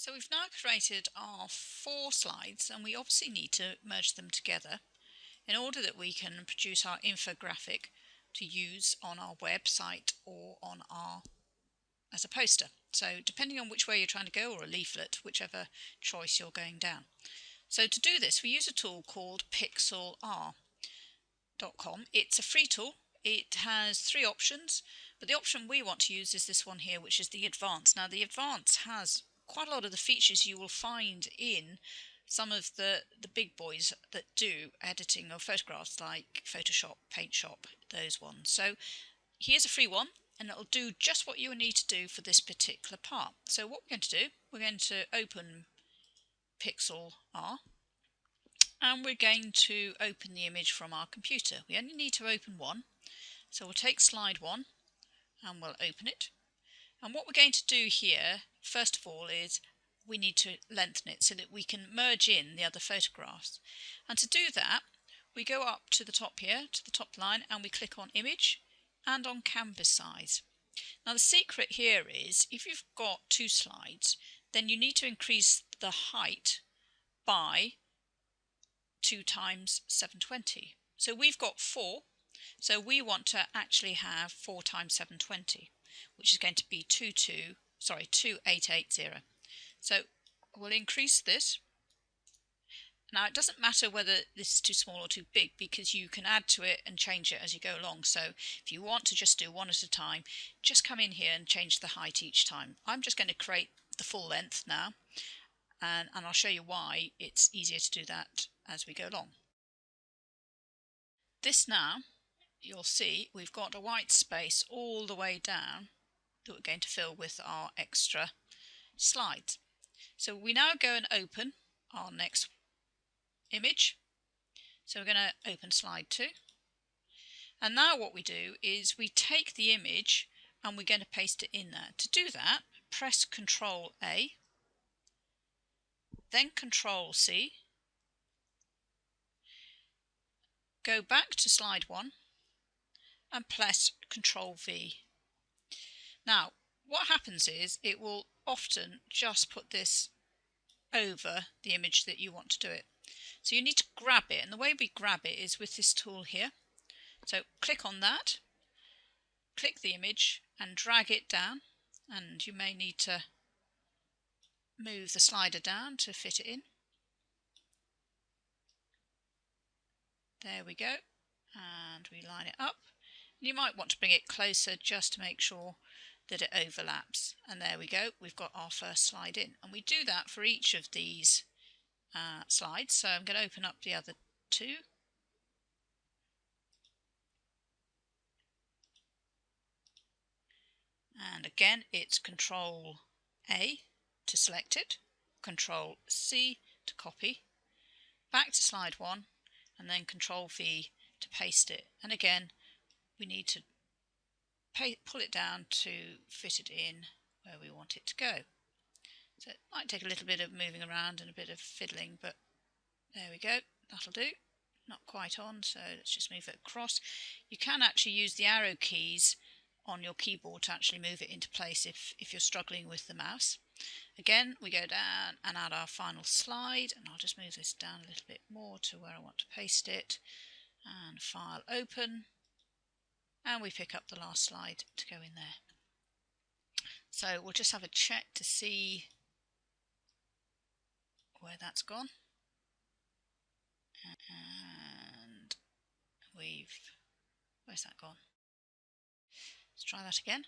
So we've now created our 4 slides, and we obviously need to merge them together in order that we can produce our infographic to use on our website or as a poster. So depending on which way you're trying to go, or a leaflet, whichever choice you're going down. So to do this, we use a tool called pixlr.com. It's a free tool. It has 3 options, but the option we want to use is this one here, which is the Advanced. Now the Advanced has quite a lot of the features you will find in some of the big boys that do editing of photographs, like Photoshop, Paint Shop, those ones. So here's a free one, and it'll do just what you need to do for this particular part. So what we're going to do, we're going to open pixlr, and we're going to open the image from our computer. We only need to open one, so we'll take slide 1 and we'll open it. And what we're going to do here, first of all, is we need to lengthen it so that we can merge in the other photographs. And to do that, we go up to the top here, to the top line, and we click on Image and on Canvas Size. Now the secret here is, if you've got 2 slides, then you need to increase the height by 2 times 720. So we've got 4, so we want to actually have 4 times 720, which is going to be 2880. So we'll increase this. Now it doesn't matter whether this is too small or too big, because you can add to it and change it as you go along. So if you want to just do one at a time, just come in here and change the height each time. I'm just going to create the full length now, and I'll show you why it's easier to do that as we go along. This now, you'll see we've got a white space all the way down that we're going to fill with our extra slides. So we now go and open our next image. So we're going to open slide 2. And now what we do is we take the image and we're going to paste it in there. To do that, press Ctrl A, then Ctrl C, go back to slide 1 and press Ctrl V. Now what happens is it will often just put this over the image that you want to do it. So you need to grab it, and the way we grab it is with this tool here. So click on that, click the image and drag it down, and you may need to move the slider down to fit it in. There we go, and we line it up. You might want to bring it closer just to make sure that it overlaps, and there we go, we've got our first slide in. And we do that for each of these slides. So I'm going to open up the other 2. And again, it's Ctrl A to select it, Ctrl C to copy, back to slide 1, and then Ctrl V to paste it. And again, we need to pull it down to fit it in where we want it to go. So it might take a little bit of moving around and a bit of fiddling, but there we go, that'll do. Not quite on, so let's just move it across. You can actually use the arrow keys on your keyboard to actually move it into place if you're struggling with the mouse. Again, we go down and add our final slide, and I'll just move this down a little bit more to where I want to paste it, and File, Open, and we pick up the last slide to go in there. So we'll just have a check to see where that's gone, and where's that gone? Let's try that again.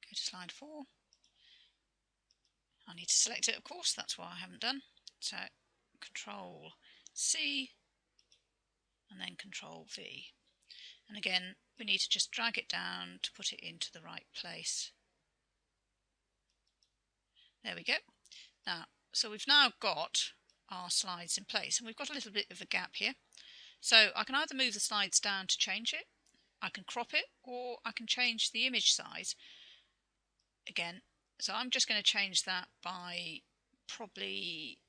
Go to slide 4. I need to select it, of course, that's what I haven't done. So Ctrl C and then Ctrl V. And again, we need to just drag it down to put it into the right place. There we go. Now, so we've now got our slides in place, and we've got a little bit of a gap here. So I can either move the slides down to change it, I can crop it, or I can change the image size again. So I'm just going to change that by probably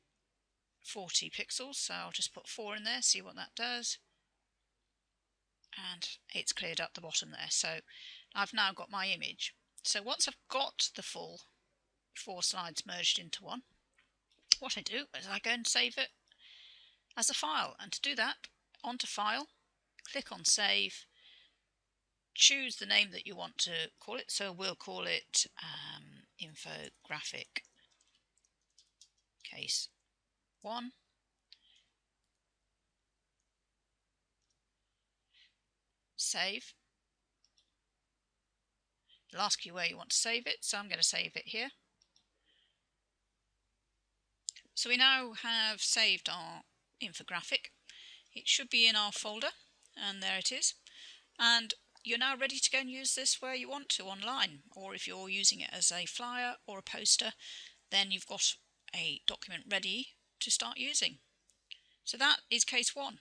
40 pixels. So I'll just put 4 in there, see what that does. And it's cleared up the bottom there. So I've now got my image. So once I've got the full 4 slides merged into one, what I do is I go and save it as a file. And to do that, onto File, click on Save, choose the name that you want to call it. So we'll call it Infographic Case 1. Save. It'll ask you where you want to save it, so I'm going to save it here. So we now have saved our infographic. It should be in our folder, and there it is. And you're now ready to go and use this where you want to online, or if you're using it as a flyer or a poster, then you've got a document ready to start using. So that is case 1.